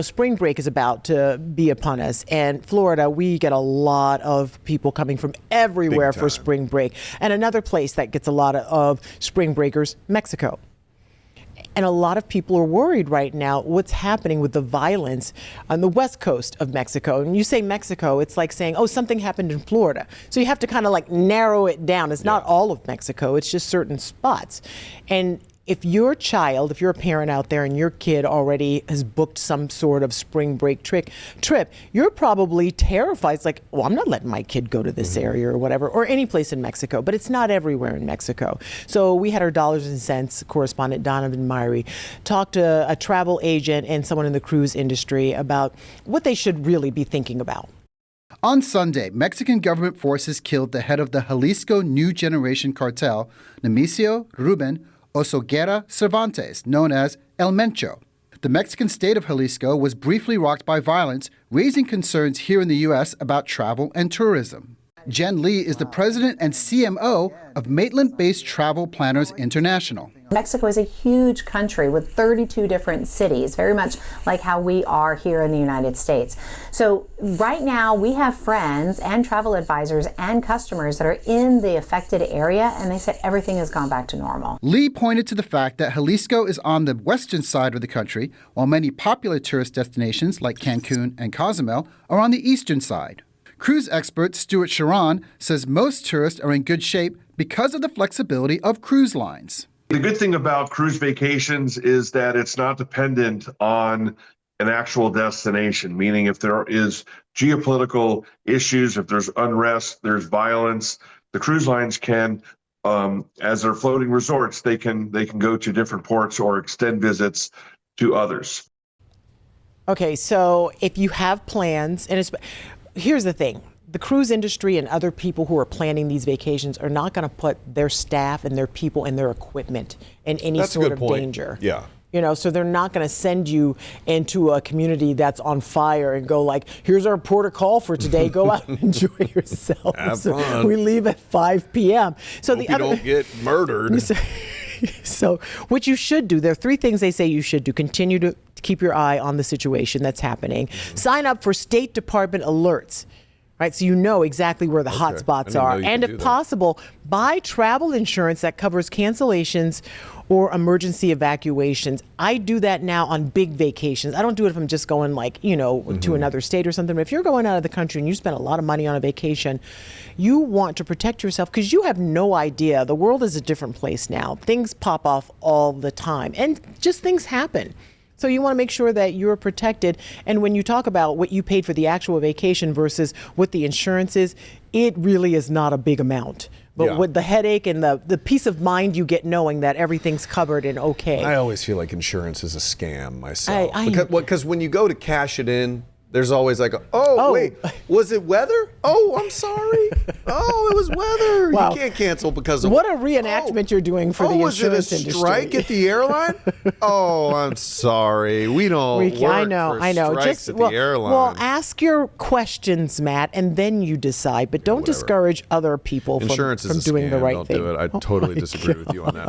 spring break is about to be upon us, and Florida, we get a lot of people coming from everywhere for spring break. And another place that gets a lot of spring breakers, Mexico. And a lot of people are worried right now what's happening with the violence on the west coast of Mexico. And you say Mexico, it's like saying, oh, something happened in Florida. So you have to kind of like narrow it down. It's not all of Mexico, it's just certain spots. And if you're a parent out there and your kid already has booked some sort of spring break trip, you're probably terrified. It's like, well, I'm not letting my kid go to this area or whatever, or any place in Mexico, but it's not everywhere in Mexico. So we had our Dollars and Cents correspondent, Donovan Myrie, talk to a travel agent and someone in the cruise industry about what they should really be thinking about. On Sunday, Mexican government forces killed the head of the Jalisco New Generation cartel, Nemesio Ruben Oseguera Cervantes, known as El Mencho. The Mexican state of Jalisco was briefly rocked by violence, raising concerns here in the U.S. about travel and tourism. Jen Lee is the president and CMO of Maitland-based Travel Planners International. Mexico is a huge country with 32 different cities, very much like how we are here in the United States. So right now we have friends and travel advisors and customers that are in the affected area, and they said everything has gone back to normal. Lee pointed to the fact that Jalisco is on the western side of the country, while many popular tourist destinations like Cancun and Cozumel are on the eastern side. Cruise expert Stuart Sharon says most tourists are in good shape because of the flexibility of cruise lines. The good thing about cruise vacations is that it's not dependent on an actual destination, meaning if there is geopolitical issues, if there's unrest, there's violence, the cruise lines can, as they're floating resorts, they can go to different ports or extend visits to others. Okay, so if you have plans, and here's the thing. The cruise industry and other people who are planning these vacations are not going to put their staff and their people and their equipment in any sort of danger. Yeah. So they're not going to send you into a community that's on fire and go like, here's our port of call for today. Go out and enjoy yourself. Have fun. We leave at 5 p.m. So Hope you don't get murdered. So what you should do, there are 3 things they say you should do. Continue to keep your eye on the situation that's happening. Sign up for State Department alerts. Right, so you know exactly where the hot spots are. And if possible, buy travel insurance that covers cancellations or emergency evacuations. I do that now on big vacations. I don't do it if I'm just going to another state or something. But if you're going out of the country and you spend a lot of money on a vacation, you want to protect yourself because you have no idea. The world is a different place now. Things pop off all the time and just things happen. So you want to make sure that you're protected. And when you talk about what you paid for the actual vacation versus what the insurance is, it really is not a big amount. But with the headache and the peace of mind you get knowing that everything's covered and okay. I always feel like insurance is a scam myself. Because when you go to cash it in, there's always like, wait, was it weather? Oh, I'm sorry. Oh, it was weather. Wow. You can't cancel because of... What a reenactment you're doing for the insurance industry. Was it a strike at the airline? Oh, I'm sorry. We don't work I know. strikes at the airline. Well, ask your questions, Matt, and then you decide. But don't discourage other people from doing the right thing. Don't do it. I totally disagree with you on that.